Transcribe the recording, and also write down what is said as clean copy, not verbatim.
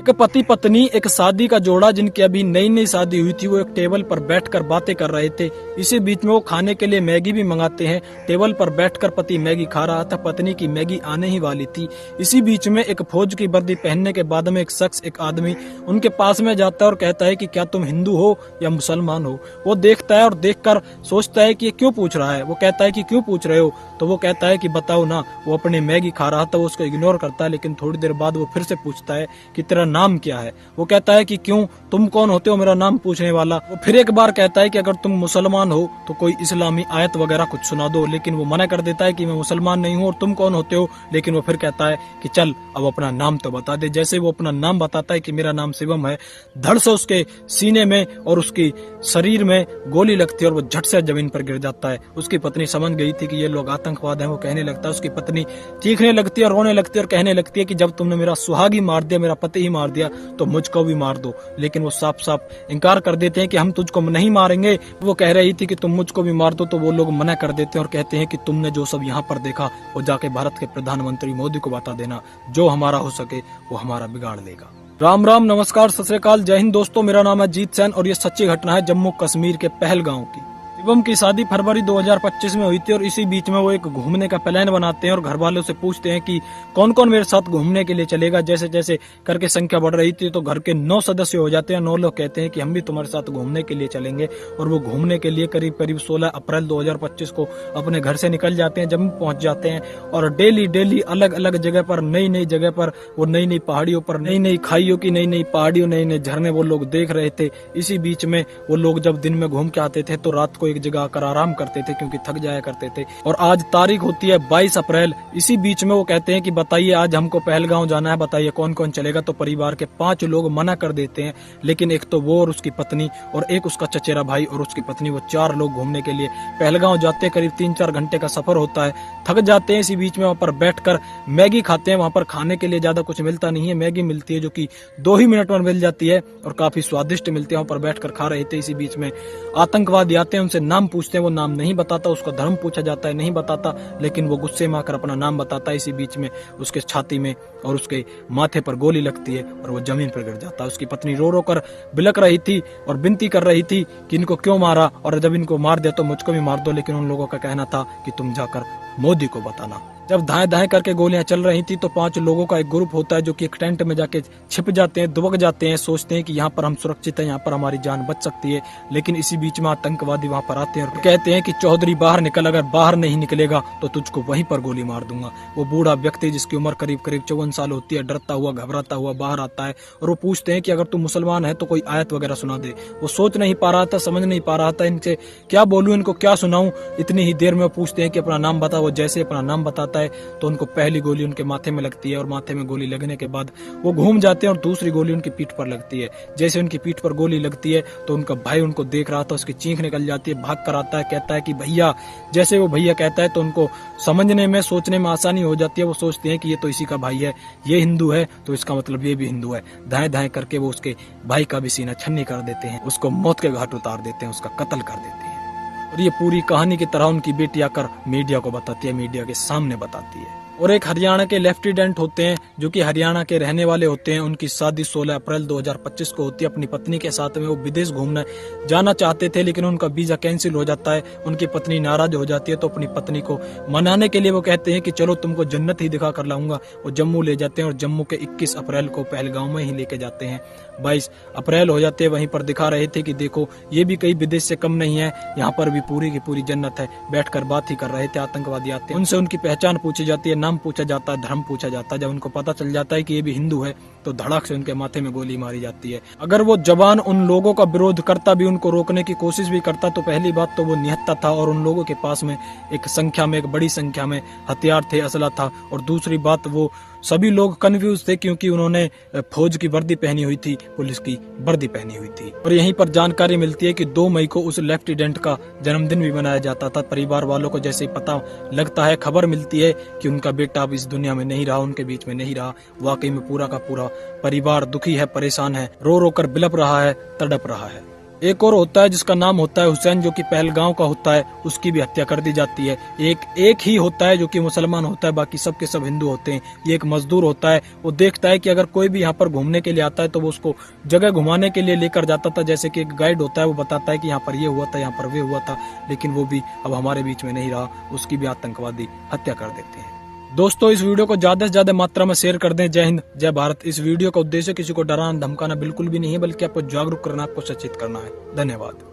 एक पति पत्नी, एक शादी का जोड़ा जिनकी अभी नई नई शादी हुई थी, वो एक टेबल पर बैठकर बातें कर रहे थे। इसी बीच में वो खाने के लिए मैगी भी मंगाते हैं। टेबल पर बैठकर पति मैगी खा रहा था, पत्नी की मैगी आने ही वाली थी। इसी बीच में एक फौज की वर्दी पहनने के बाद में एक शख्स, एक आदमी उनके पास में जाता है और कहता है कि क्या तुम हिंदू हो या मुसलमान हो। वो देखता है और देखकर सोचता है कि ये क्यों पूछ रहा है। वो कहता है कि क्यों पूछ रहे हो, तो वो कहता है कि बताओ ना। वो अपनी मैगी खा रहा था, वो उसको इग्नोर करता है, लेकिन थोड़ी देर बाद वो फिर से पूछता है कि तेरा नाम क्या है। वो कहता है कि क्यों, तुम कौन होते हो मेरा नाम पूछने वाला। वो फिर एक बार कहता है कि अगर तुम मुसलमान हो तो कोई इस्लामी आयत वगैरह कुछ सुना दो, लेकिन वो मना कर देता है कि मैं मुसलमान नहीं हूँ। और तुम कौन होते हो, लेकिन वो फिर कहता है कि चल अब अपना नाम तो बता दे। जैसे वो अपना नाम बताता है कि मेरा नाम शिवम है, धड़ से उसके सीने में और उसकी शरीर में गोली लगती है और वो झट से जमीन पर गिर जाता है। उसकी पत्नी समझ गई थी कि ये लोग आतंकवाद हैं। वो कहने लगता है, उसकी पत्नी चीखने लगती है और रोने लगती है और कहने लगती है कि जब तुमने मेरा सुहाग ही मार दिया, मेरा पति ही मार दिया, तो मुझको भी मार दो। लेकिन वो साफ साफ इनकार कर देते हैं कि हम तुझको नहीं मारेंगे। वो कह रही थी कि तुम मुझको भी मार दो, तो वो लोग मना कर देते हैं और कहते हैं कि तुमने जो सब यहाँ पर देखा वो जाके भारत के प्रधानमंत्री मोदी को बता देना। जो हमारा हो सके वो हमारा बिगाड़ लेगा। राम राम, नमस्कार, सत श्री अकाल, जय हिंद दोस्तों। मेरा नाम है जीत सैन और ये सच्ची घटना है जम्मू कश्मीर के पहलगांव की। शिवम की शादी फरवरी 2025 में हुई थी और इसी बीच में वो एक घूमने का प्लान बनाते हैं और घर वालों से पूछते हैं कि कौन कौन मेरे साथ घूमने के लिए चलेगा। जैसे जैसे करके संख्या बढ़ रही थी तो घर के 9 सदस्य हो जाते हैं। 9 लोग कहते हैं कि हम भी तुम्हारे साथ घूमने के लिए चलेंगे। और वो घूमने के लिए करीब करीब 16 अप्रैल 2025 को अपने घर से निकल जाते हैं, जम्मू पहुंच जाते हैं। और डेली डेली अलग अलग जगह पर, नई नई जगह पर, वो नई नई पहाड़ियों पर, नई नई खाइयों की नई नई पहाड़ियों, नए नए झरने वो लोग देख रहे थे। इसी बीच में वो लोग जब दिन में घूम के आते थे तो रात को एक जगह आकर आराम करते थे क्योंकि थक जाया करते थे। और आज तारीख होती है 22 अप्रैल। इसी बीच में वो कहते हैं कि बताइए आज हमको पहलगांव जाना है, बताइए कौन कौन चलेगा। तो परिवार के 5 लोग मना कर देते हैं, लेकिन एक तो वो और उसकी पत्नी और एक उसका चचेरा भाई और उसकी पत्नी, वो 4 लोग घूमने के लिए पहलगांव जाते हैं। करीब 3-4 घंटे का सफर होता है, थक जाते हैं। इसी बीच में वहाँ पर बैठकर मैगी खाते हैं। वहाँ पर खाने के लिए ज्यादा कुछ मिलता नहीं है, मैगी मिलती है जो कि 2 ही मिनट में मिल जाती है और काफी स्वादिष्ट मिलती है। वहाँ पर बैठकर खा रहे थे। इसी बीच में आतंकवादी आते हैं, उनसे नाम पूछते हैं, वो नाम नहीं बताता। उसका धर्म पूछा जाता है, नहीं बताता, लेकिन वो गुस्से में आकर अपना नाम बताता है। इसी बीच में उसके छाती में और उसके माथे पर गोली लगती है और वो जमीन पर गिर जाता है। उसकी पत्नी रो रो कर बिलक रही थी और विनती कर रही थी कि इनको क्यों मारा, और जब इनको मार दिया तो मुझको भी मार दो। लेकिन उन लोगों का कहना था कि तुम जाकर मोदी को बताना। जब दाएं दाएं करके गोलियां चल रही थी तो 5 लोगों का एक ग्रुप होता है जो कि एक टेंट में जाके छिप जाते हैं, दुबक जाते हैं, सोचते हैं कि यहाँ पर हम सुरक्षित हैं, यहाँ पर हमारी जान बच सकती है। लेकिन इसी बीच में आतंकवादी वहाँ पर आते हैं और कहते हैं कि चौधरी बाहर निकल, अगर बाहर नहीं निकलेगा तो तुझको वहीं पर गोली मार दूंगा। वो बूढ़ा व्यक्ति जिसकी उम्र करीब करीब 54 साल होती है, डरता हुआ घबराता हुआ बाहर आता है और वो पूछते हैं कि अगर तू मुसलमान है तो कोई आयत वगैरह सुना दे। वो सोच नहीं पा रहा था, समझ नहीं पा रहा था इनसे क्या बोलूं, इनको क्या सुनाऊं। इतनी ही देर में वो पूछते हैं कि अपना नाम बता। वो जैसे अपना नाम बताता है तो उनको पहली गोली उनके माथे में लगती है और माथे में गोली लगने के बाद वो घूम जाते हैं और दूसरी गोली उनकी पीठ पर लगती है। जैसे उनकी पीठ पर गोली लगती है तो उनका भाई उनको देख रहा था, उसकी चीख निकल जाती है, भाग कर आता है, कहता है कि भैया। जैसे वो भैया कहता है तो उनको समझने में, सोचने में आसानी हो जाती है। वो सोचते हैं कि ये तो इसी का भाई है, ये हिंदू है तो इसका मतलब ये भी हिंदू है। दाएं दाएं करके वो उसके भाई का भी सीना छन्नी कर देते हैं, उसको मौत के घाट उतार देते हैं, उसका कत्ल कर देते हैं। और ये पूरी कहानी की तरह उनकी बेटी आकर मीडिया को बताती है, मीडिया के सामने बताती है। और एक हरियाणा के लेफ्टिनेंट होते हैं जो कि हरियाणा के रहने वाले होते हैं। उनकी शादी 16 अप्रैल 2025 को होती है अपनी पत्नी के साथ में। वो विदेश घूमने जाना चाहते थे लेकिन उनका वीजा कैंसिल हो जाता है। उनकी पत्नी नाराज हो जाती है तो अपनी पत्नी को मनाने के लिए वो कहते हैं कि चलो तुमको जन्नत ही दिखा कर लाऊंगा। वो जम्मू ले जाते हैं और जम्मू के 21 अप्रैल को पहलगांव में ही लेके जाते हैं। 22 अप्रैल हो जाते हैं, वहीं पर दिखा रहे थे कि देखो ये भी कई विदेश से कम नहीं है, यहाँ पर भी पूरी की पूरी जन्नत है। बैठकर बात ही कर रहे थे। आतंकवादी आते हैं, उनसे उनकी पहचान पूछी जाती है, नाम पूछा जाता है, धर्म पूछा जाता है। जब उनको पता चल जाता है कि ये भी हिंदू है तो धड़ाक से उनके माथे में गोली मारी जाती है। अगर वो जवान उन लोगों का विरोध करता भी, उनको रोकने की कोशिश भी करता, तो पहली बात तो वो निहत्था था और उन लोगों के पास में एक बड़ी संख्या में हथियार थे, असला था। और दूसरी बात, वो सभी लोग कंफ्यूज थे क्योंकि उन्होंने फौज की वर्दी पहनी हुई थी, पुलिस की वर्दी पहनी हुई थी। और यहीं पर जानकारी मिलती है कि 2 मई को उस लेफ्टिनेंट का जन्मदिन भी मनाया जाता था। परिवार वालों को जैसे ही पता लगता है, खबर मिलती है कि उनका बेटा अब इस दुनिया में नहीं रहा, उनके बीच में नहीं रहा, वाकई में पूरा का पूरा परिवार दुखी है, परेशान है, रो रो कर बिलप रहा है, तड़प रहा है। एक और होता है जिसका नाम होता है हुसैन, जो कि पहलगांव का होता है, उसकी भी हत्या कर दी जाती है। एक ही होता है जो कि मुसलमान होता है, बाकी सब के सब हिंदू होते हैं। ये एक मजदूर होता है, वो देखता है कि अगर कोई भी यहाँ पर घूमने के लिए आता है तो वो उसको जगह घुमाने के लिए लेकर जाता था। जैसे कि एक गाइड होता है, वो बताता है कि यहाँ पर ये हुआ था, यहाँ पर वे हुआ था, लेकिन वो भी अब हमारे बीच में नहीं रहा, उसकी भी आतंकवादी हत्या कर देते हैं। दोस्तों, इस वीडियो को ज्यादा से ज्यादा मात्रा में शेयर कर दें। जय हिंद, जय भारत। इस वीडियो का उद्देश्य किसी को डराना धमकाना बिल्कुल भी नहीं है, बल्कि आपको जागरूक करना, आपको सचेत करना है। धन्यवाद।